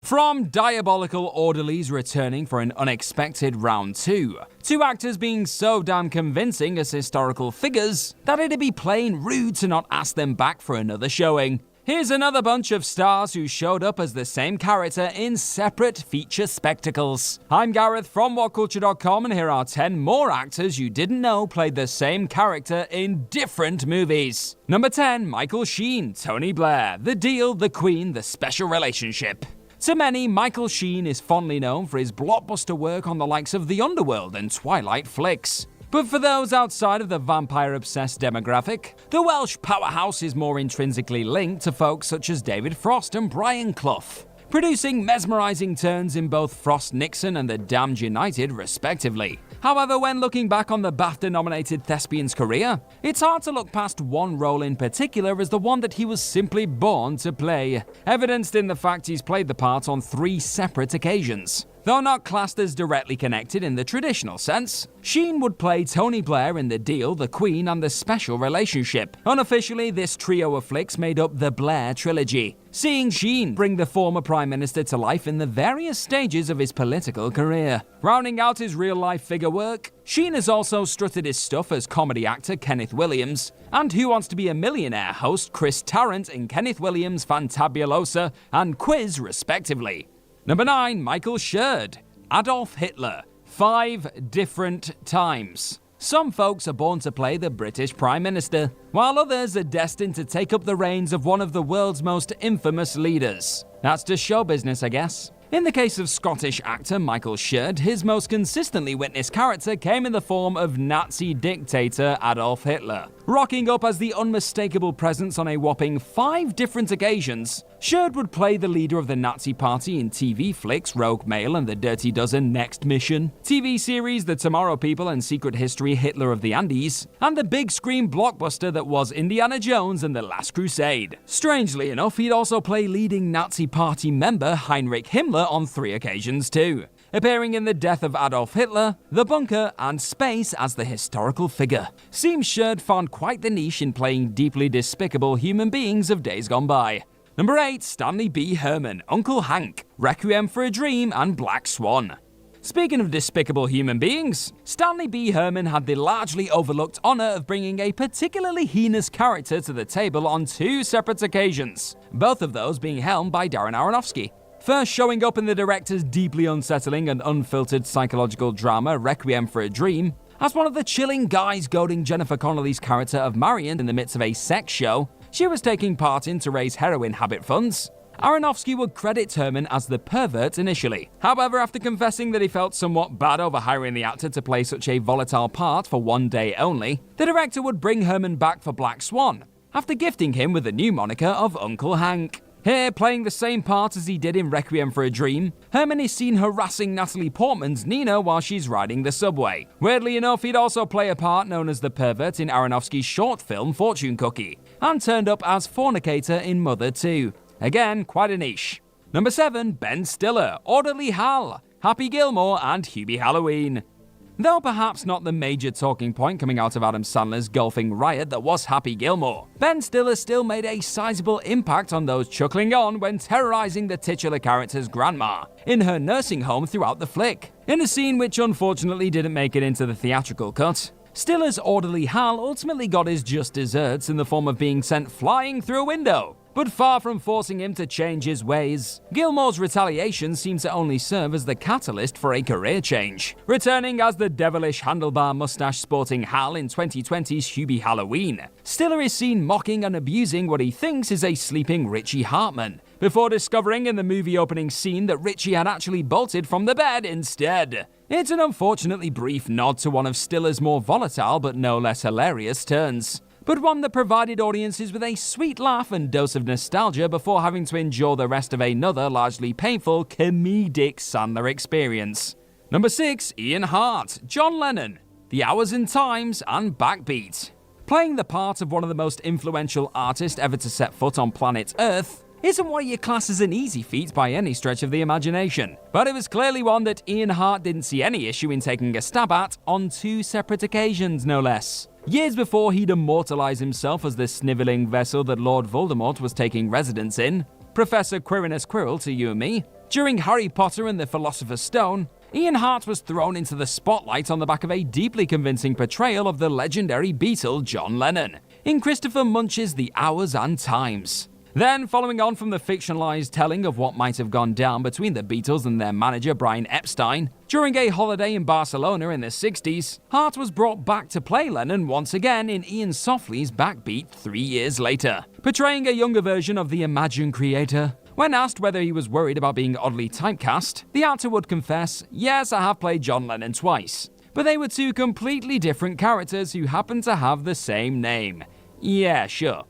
From diabolical orderlies returning for an unexpected round 2, to actors being so damn convincing as historical figures that it'd be plain rude to not ask them back for another showing. Here's another bunch of stars who showed up as the same character in separate feature spectacles. I'm Gareth from WhatCulture.com, and here are 10 more actors you didn't know played the same character in different movies. Number 10, Michael Sheen, Tony Blair, The Deal, The Queen, The Special Relationship. To many, Michael Sheen is fondly known for his blockbuster work on the likes of The Underworld and Twilight flicks. But for those outside of the vampire-obsessed demographic, the Welsh powerhouse is more intrinsically linked to folks such as David Frost and Brian Clough, producing mesmerizing turns in both Frost Nixon and The Damned United, respectively. However, when looking back on the BAFTA-nominated thespian's career, it's hard to look past one role in particular as the one that he was simply born to play, evidenced in the fact he's played the part on 3 separate occasions. Though not classed as directly connected in the traditional sense, Sheen would play Tony Blair in The Deal, The Queen, and The Special Relationship. Unofficially, this trio of flicks made up the Blair trilogy, seeing Sheen bring the former Prime Minister to life in the various stages of his political career. Rounding out his real-life figure work, Sheen has also strutted his stuff as comedy actor Kenneth Williams, and Who Wants to Be a Millionaire host Chris Tarrant in Kenneth Williams' Fantabulosa and Quiz, respectively. Number 9, Michael Sherd, Adolf Hitler, 5 different times. Some folks are born to play the British Prime Minister, while others are destined to take up the reins of one of the world's most infamous leaders. That's just show business, I guess. In the case of Scottish actor Michael Sherd, his most consistently witnessed character came in the form of Nazi dictator Adolf Hitler. Rocking up as the unmistakable presence on a whopping 5 different occasions, Sherd would play the leader of the Nazi party in TV flicks Rogue Mail and The Dirty Dozen Next Mission, TV series The Tomorrow People and Secret History Hitler of the Andes, and the big screen blockbuster that was Indiana Jones and the Last Crusade. Strangely enough, he'd also play leading Nazi party member Heinrich Himmler on 3 occasions too, appearing in The Death of Adolf Hitler, The Bunker, and Space as the historical figure. Seems Sherd found quite the niche in playing deeply despicable human beings of days gone by. Number 8, Stanley B. Herman, Uncle Hank, Requiem for a Dream, and Black Swan. Speaking of despicable human beings, Stanley B. Herman had the largely overlooked honor of bringing a particularly heinous character to the table on 2 separate occasions, both of those being helmed by Darren Aronofsky. First showing up in the director's deeply unsettling and unfiltered psychological drama Requiem for a Dream, as one of the chilling guys goading Jennifer Connelly's character of Marion in the midst of a sex show she was taking part in to raise heroin habit funds. Aronofsky would credit Herman as the pervert initially. However, after confessing that he felt somewhat bad over hiring the actor to play such a volatile part for 1 day only, the director would bring Herman back for Black Swan, after gifting him with the new moniker of Uncle Hank. Here, playing the same part as he did in Requiem for a Dream, Herman is seen harassing Natalie Portman's Nina while she's riding the subway. Weirdly enough, he'd also play a part known as the pervert in Aronofsky's short film Fortune Cookie, and turned up as fornicator in Mother 2. Again, quite a niche. Number 7, Ben Stiller, Orderly Hal, Happy Gilmore, and Hubie Halloween. Though perhaps not the major talking point coming out of Adam Sandler's golfing riot that was Happy Gilmore, Ben Stiller still made a sizable impact on those chuckling on when terrorizing the titular character's grandma in her nursing home throughout the flick, in a scene which unfortunately didn't make it into the theatrical cut. Stiller's Orderly Hal ultimately got his just desserts in the form of being sent flying through a window, but far from forcing him to change his ways, Gilmore's retaliation seems to only serve as the catalyst for a career change. Returning as the devilish handlebar mustache-sporting Hal in 2020's Hubie Halloween, Stiller is seen mocking and abusing what he thinks is a sleeping Richie Hartman, before discovering in the movie opening scene that Richie had actually bolted from the bed instead. It's an unfortunately brief nod to one of Stiller's more volatile but no less hilarious turns, but one that provided audiences with a sweet laugh and dose of nostalgia before having to endure the rest of another largely painful comedic Sandler experience. Number 6, Ian Hart, John Lennon, The Hours and Times, and Backbeat. Playing the part of one of the most influential artists ever to set foot on planet Earth isn't what you class as an easy feat by any stretch of the imagination, but it was clearly one that Ian Hart didn't see any issue in taking a stab at on 2 separate occasions, no less. Years before he'd immortalize himself as the snivelling vessel that Lord Voldemort was taking residence in, Professor Quirinus Quirrell to you and me, During Harry Potter and the Philosopher's Stone, Ian Hart was thrown into the spotlight on the back of a deeply convincing portrayal of the legendary Beatle John Lennon in Christopher Munch's The Hours and Times. Then, following on from the fictionalized telling of what might have gone down between the Beatles and their manager Brian Epstein during a holiday in Barcelona in the 60s, Hart was brought back to play Lennon once again in Ian Softly's Backbeat 3 years later, portraying a younger version of the imagined creator. When asked whether he was worried about being oddly typecast, the actor would confess, "Yes, I have played John Lennon twice, but they were two completely different characters who happened to have the same name. Yeah, sure."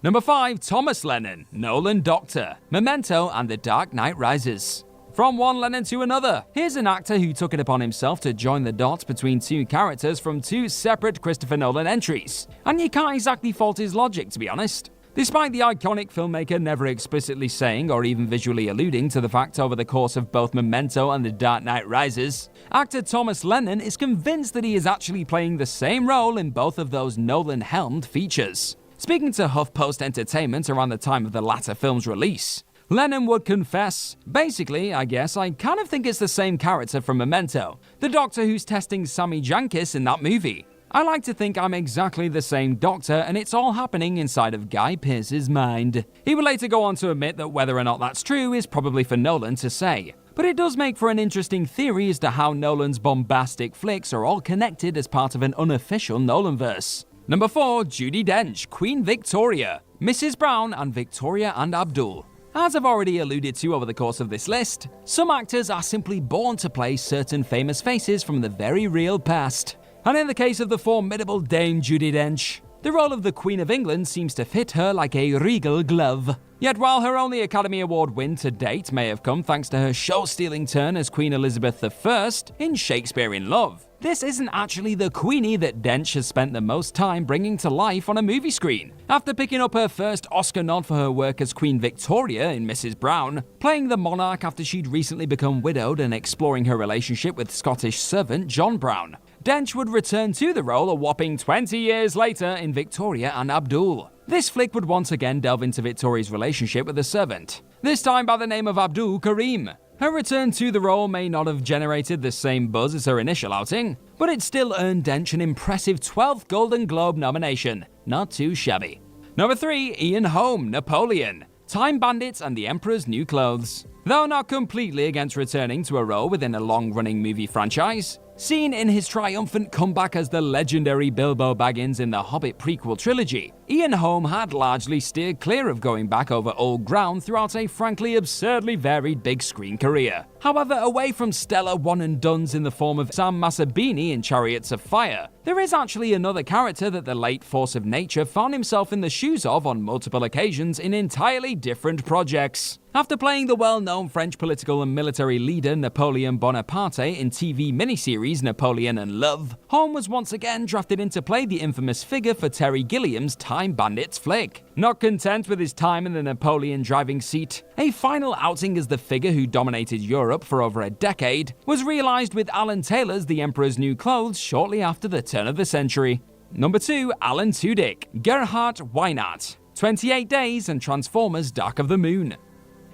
Number 5. Thomas Lennon, Nolan Doctor, Memento and The Dark Knight Rises. From one Lennon to another, here's an actor who took it upon himself to join the dots between two characters from two separate Christopher Nolan entries, and you can't exactly fault his logic, to be honest. Despite the iconic filmmaker never explicitly saying or even visually alluding to the fact over the course of both Memento and The Dark Knight Rises, actor Thomas Lennon is convinced that he is actually playing the same role in both of those Nolan-helmed features. Speaking to HuffPost Entertainment around the time of the latter film's release, Lennon would confess, "Basically, I guess I kind of think it's the same character from Memento, the doctor who's testing Sammy Jankis in that movie. I like to think I'm exactly the same doctor and it's all happening inside of Guy Pearce's mind." He would later go on to admit that whether or not that's true is probably for Nolan to say, but it does make for an interesting theory as to how Nolan's bombastic flicks are all connected as part of an unofficial Nolanverse. Number 4. Judi Dench, Queen Victoria, Mrs. Brown and Victoria and Abdul. As I've already alluded to over the course of this list, some actors are simply born to play certain famous faces from the very real past. And in the case of the formidable Dame Judi Dench, the role of the Queen of England seems to fit her like a regal glove. Yet while her only Academy Award win to date may have come thanks to her show-stealing turn as Queen Elizabeth I in Shakespeare in Love, this isn't actually the Queenie that Dench has spent the most time bringing to life on a movie screen. After picking up her first Oscar nod for her work as Queen Victoria in Mrs. Brown, playing the monarch after she'd recently become widowed and exploring her relationship with Scottish servant John Brown, Dench would return to the role a whopping 20 years later in Victoria and Abdul. This flick would once again delve into Victoria's relationship with the servant, this time by the name of Abdul Karim. Her return to the role may not have generated the same buzz as her initial outing, but it still earned Dench an impressive 12th Golden Globe nomination. Not too shabby. Number 3. Ian Holm, Napoleon, Time Bandits and the Emperor's New Clothes. Though not completely against returning to a role within a long-running movie franchise, seen in his triumphant comeback as the legendary Bilbo Baggins in the Hobbit prequel trilogy, Ian Holm had largely steered clear of going back over old ground throughout a frankly absurdly varied big screen career. However, away from stellar one-and-dones in the form of Sam Masabini in Chariots of Fire, there is actually another character that the late force of nature found himself in the shoes of on multiple occasions in entirely different projects. After playing the well-known French political and military leader Napoleon Bonaparte in TV miniseries Napoleon and Love, Holm was once again drafted in to play the infamous figure for Terry Gilliam's Time Bandits flick. Not content with his time in the Napoleon driving seat, a final outing as the figure who dominated Europe for over a decade was realized with Alan Taylor's The Emperor's New Clothes shortly after the turn of the century. Number 2. Alan Tudyk, Gerhard Weinert, 28 Days and Transformers Dark of the Moon.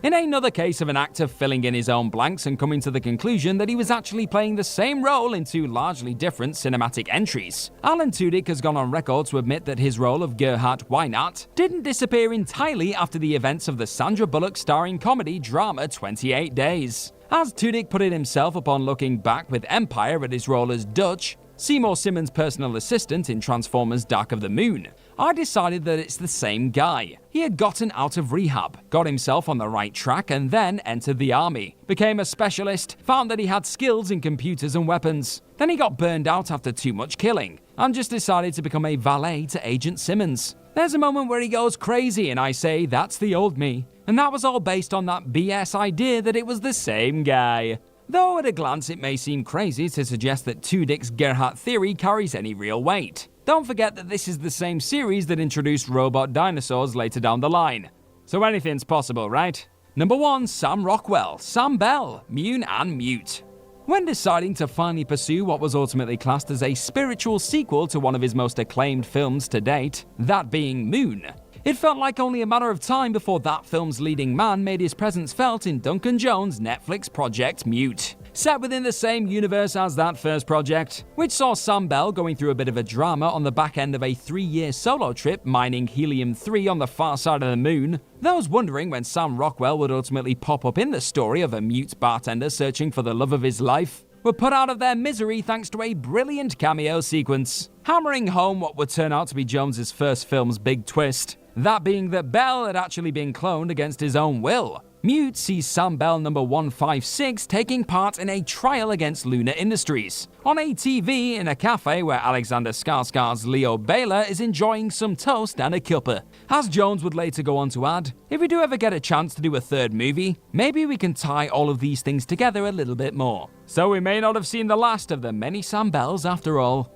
In another case of an actor filling in his own blanks and coming to the conclusion that he was actually playing the same role in two largely different cinematic entries, Alan Tudyk has gone on record to admit that his role of Gerhard Weinert didn't disappear entirely after the events of the Sandra Bullock starring comedy drama 28 Days. As Tudyk put it himself upon looking back with Empire at his role as Dutch, Seymour Simmons' personal assistant in Transformers Dark of the Moon, I decided that it's the same guy. He had gotten out of rehab, got himself on the right track, and then entered the army, became a specialist, found that he had skills in computers and weapons. Then he got burned out after too much killing, and just decided to become a valet to Agent Simmons. There's a moment where he goes crazy and I say, that's the old me. And that was all based on that BS idea that it was the same guy. Though at a glance it may seem crazy to suggest that Tudyk's Gerhard theory carries any real weight. Don't forget that this is the same series that introduced robot dinosaurs later down the line. So anything's possible, right? Number 1. Sam Rockwell, Sam Bell, Mune and Mute. When deciding to finally pursue what was ultimately classed as a spiritual sequel to one of his most acclaimed films to date, that being Moon, It felt like only a matter of time before that film's leading man made his presence felt in Duncan Jones' Netflix project Mute. Set within the same universe as that first project, which saw Sam Bell going through a bit of a drama on the back end of a 3-year solo trip mining helium-3 on the far side of the moon. Those wondering when Sam Rockwell would ultimately pop up in the story of a mute bartender searching for the love of his life were put out of their misery thanks to a brilliant cameo sequence, hammering home what would turn out to be Jones's first film's big twist, that being that Bell had actually been cloned against his own will. Mute sees Sam Bell number 156 taking part in a trial against Luna Industries, on a TV in a cafe where Alexander Skarsgård's Leo Baylor is enjoying some toast and a cuppa. As Jones would later go on to add, if we do ever get a chance to do a third movie, maybe we can tie all of these things together a little bit more. So we may not have seen the last of the many Sam Bells after all.